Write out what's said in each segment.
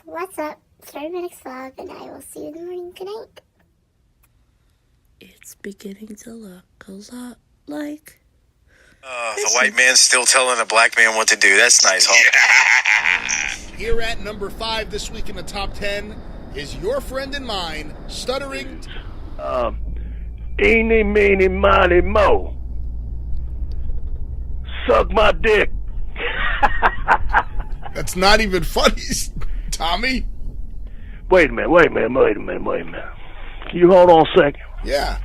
What's up? Start my next vlog, and I will see you in the morning. Good night. It's beginning to look a lot like... the white man's still telling a black man what to do. That's nice, huh? Here at number 5 this week in the top 10 is your friend and mine, stuttering... Eeny, meeny, miny, mo. Suck my dick. That's not even funny, Tommy. Wait a minute. Can you hold on a second? Yeah.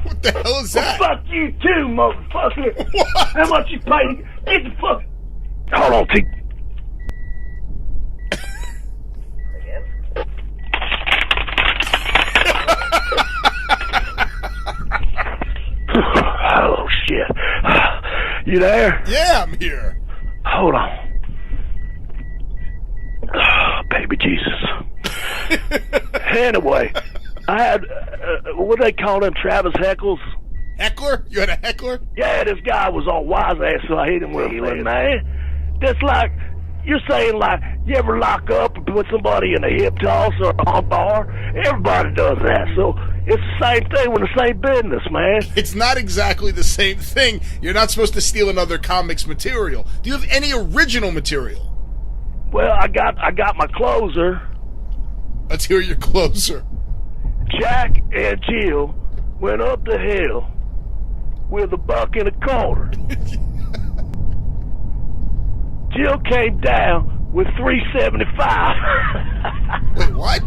What the hell is that? Fuck you too, motherfucker. What? How much you pay? Get the fuck... Hold on, T. Oh, shit. You there? Yeah, I'm here. Hold on. Oh, baby Jesus. Anyway, I had, what do they call them, Travis Heckles? Heckler? You had a heckler? Yeah, this guy was all wise ass, so I hit him with it, man. That's like, you're saying like, you ever lock up and put somebody in a hip toss or a hot bar? Everybody does that, so it's the same thing with the same business, man. It's not exactly the same thing. You're not supposed to steal another comic's material. Do you have any original material? Well, I got my closer. Let's hear your closer. Jack and Jill went up the hill with $1.25. Jill came down with $3.75. Wait, what?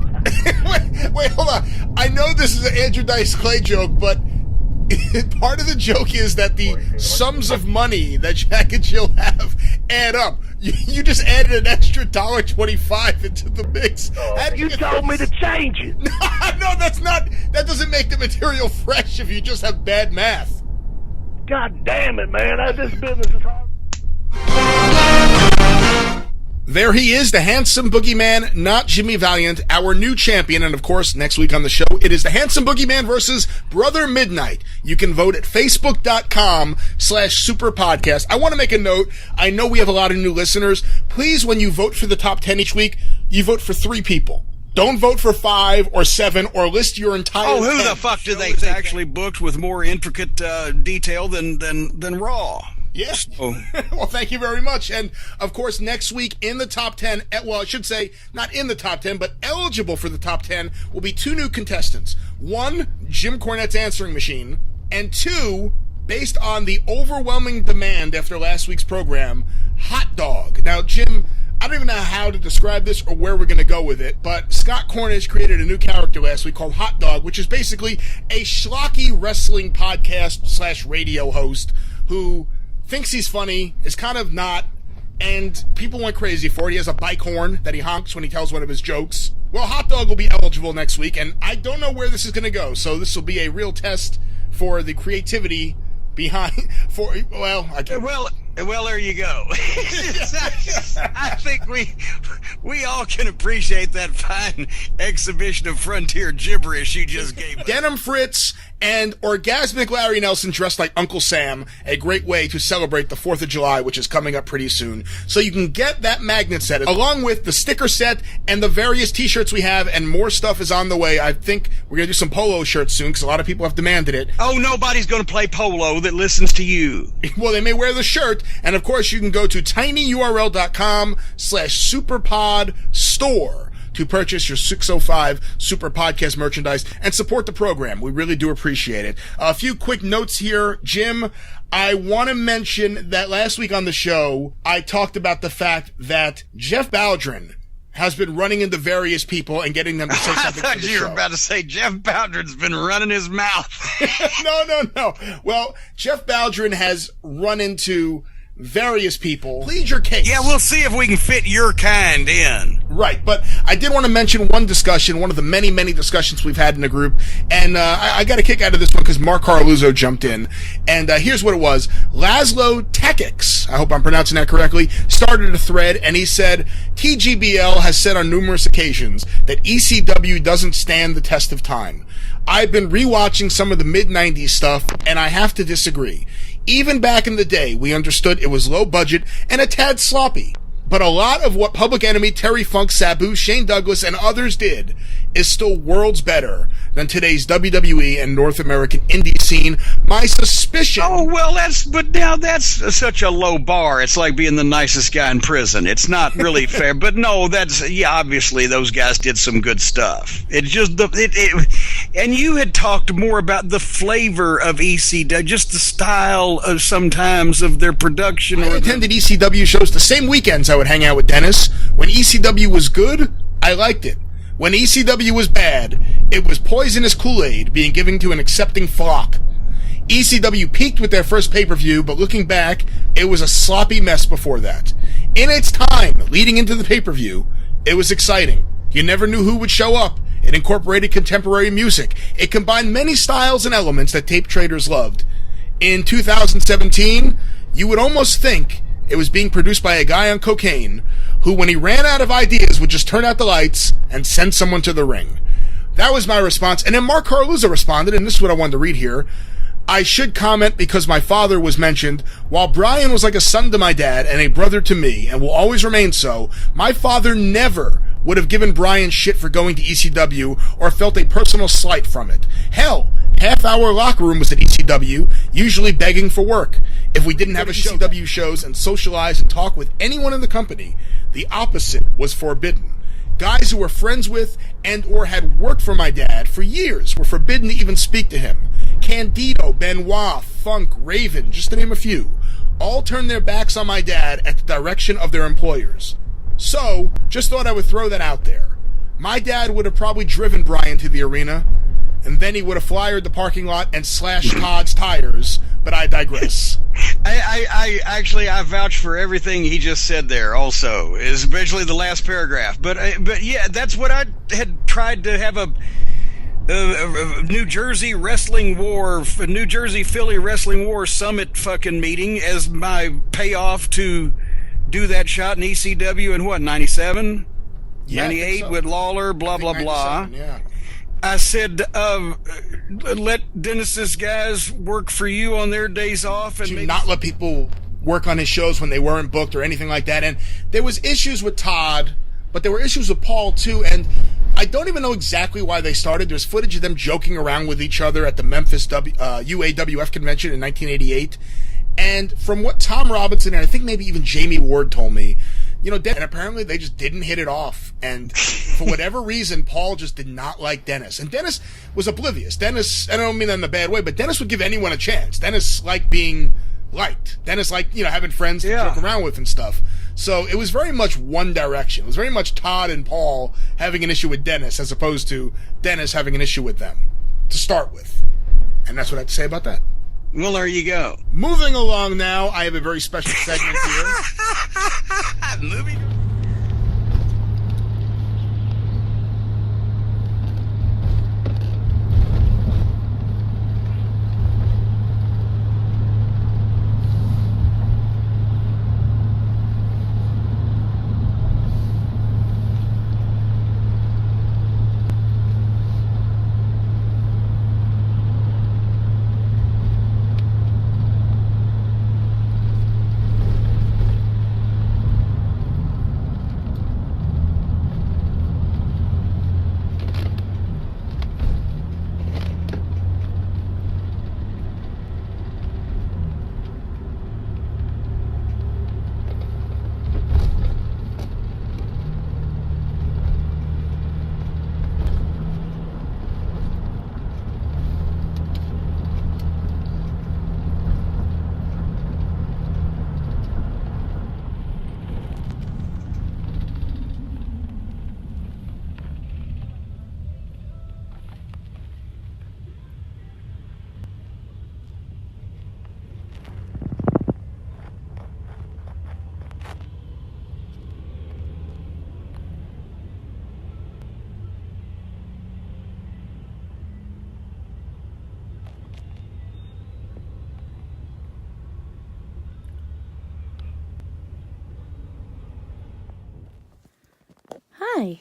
wait, hold on. I know this is an Andrew Dice Clay joke, but part of the joke is that the sums of money that Jack and Jill have add up. You just added an extra $1.25 into the mix. You told me to change it. No, that doesn't make the material fresh if you just have bad math. God damn it, man. This business is hard. There he is, the handsome boogeyman, not Jimmy Valiant, our new champion. And of course, next week on the show, it is the handsome boogeyman versus Brother Midnight. You can vote at facebook.com/superpodcast. I want to make a note. I know we have a lot of new listeners. Please, when you vote for the top 10 each week, you vote for 3 people. Don't vote for 5 or 7 or list your entire... Oh, who the fuck do they think actually booked with more intricate detail than Raw? Yes. Oh. Well, thank you very much. And, of course, next week in the top 10, well, I should say not in the top 10, but eligible for the top 10 will be 2 new contestants. 1, Jim Cornette's answering machine, and 2, based on the overwhelming demand after last week's program, Hot Dog. Now, Jim, I don't even know how to describe this or where we're going to go with it, but Scott Cornish created a new character last week called Hot Dog, which is basically a schlocky wrestling podcast / radio host who thinks he's funny, is kind of not, and people went crazy for it. He has a bike horn that he honks when he tells one of his jokes. Well, Hot Dog will be eligible next week, and I don't know where this is going to go, so this will be a real test for the creativity behind, Well, there you go. I think we all can appreciate that fine exhibition of frontier gibberish you just gave. Denim Fritz and Orgasmic Larry Nelson dressed like Uncle Sam, a great way to celebrate the 4th of July, which is coming up pretty soon. So you can get that magnet set, along with the sticker set and the various t-shirts we have, and more stuff is on the way. I think we're going to do some polo shirts soon, because a lot of people have demanded it. Oh, nobody's going to play polo that listens to you. Well, they may wear the shirt, and of course you can go to tinyurl.com/superpodstore to purchase your 605 Super Podcast merchandise and support the program. We really do appreciate it. A few quick notes here. Jim, I want to mention that last week on the show, I talked about the fact that Jeff Baldwin has been running into various people and getting them to say something. I thought you were about to say Jeff Baldwin's been running his mouth. No. Well, Jeff Baldwin has run into various people. Plead your case. Yeah, we'll see if we can fit your kind in. Right, but I did want to mention one discussion, one of the many, many discussions we've had in the group, and I got a kick out of this one because Mark Carluzzo jumped in, and here's what it was. Laszlo Tekix, I hope I'm pronouncing that correctly, started a thread, and he said, TGBL has said on numerous occasions that ECW doesn't stand the test of time. I've been rewatching some of the mid-90s stuff, and I have to disagree. Even back in the day, we understood it was low budget and a tad sloppy. But a lot of what Public Enemy, Terry Funk, Sabu, Shane Douglas, and others did is still worlds better than today's WWE and North American indie scene. My suspicion... Oh, well, but now that's such a low bar. It's like being the nicest guy in prison. It's not really fair. But no, obviously those guys did some good stuff. It just, and you had talked more about the flavor of ECW, just the style of sometimes of their production. I attended ECW shows the same weekends I would hang out with Dennis. When ECW was good, I liked it. When ECW was bad, it was poisonous Kool-Aid being given to an accepting flock. ECW peaked with their first pay-per-view, but looking back, it was a sloppy mess before that. In its time, leading into the pay-per-view, it was exciting. You never knew who would show up. It incorporated contemporary music. It combined many styles and elements that tape traders loved. In 2017, you would almost think it was being produced by a guy on cocaine who, when he ran out of ideas, would just turn out the lights and send someone to the ring. That was my response. And then Mark Carluzza responded, and this is what I wanted to read here. I should comment because my father was mentioned. While Brian was like a son to my dad and a brother to me, and will always remain so, my father never would have given Brian shit for going to ECW or felt a personal slight from it. Hell, half our locker room was at ECW, usually begging for work. If we didn't have a ECW shows and socialize and talk with anyone in the company, the opposite was forbidden. Guys who were friends with and or had worked for my dad for years were forbidden to even speak to him. Candido, Benoit, Funk, Raven, just to name a few, all turned their backs on my dad at the direction of their employers. So, just thought I would throw that out there. My dad would have probably driven Brian to the arena, and then he would have flyered the parking lot and slashed Todd's tires, but I digress. I vouch for everything he just said there also, especially the last paragraph. But yeah, that's what I had tried to have a New Jersey Wrestling War, New Jersey Philly Wrestling War Summit fucking meeting as my payoff to do that shot in ECW in what, 97? Yeah, 98 so. With Lawler, blah, blah, blah. Yeah. I said, let Dennis's guys work for you on their days off. And to not let people work on his shows when they weren't booked or anything like that. And there was issues with Todd, but there were issues with Paul too. And I don't even know exactly why they started. There's footage of them joking around with each other at the Memphis UAWF convention in 1988. And from what Tom Robinson and I think maybe even Jamie Ward told me, you know, and apparently they just didn't hit it off. And for whatever reason, Paul just did not like Dennis. And Dennis was oblivious. Dennis, I don't mean that in a bad way, but Dennis would give anyone a chance. Dennis liked being liked. Dennis liked, you know, having friends to joke around with and stuff. So it was very much one direction. It was very much Todd and Paul having an issue with Dennis as opposed to Dennis having an issue with them to start with. And that's what I have to say about that. Well, there you go. Moving along now, I have a very special segment here. Moving. Hi.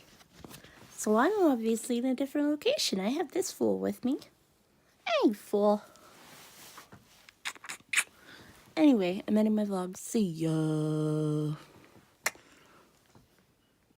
So I'm obviously in a different location. I have this fool with me. Hey, fool. Anyway, I'm ending my vlog. See ya.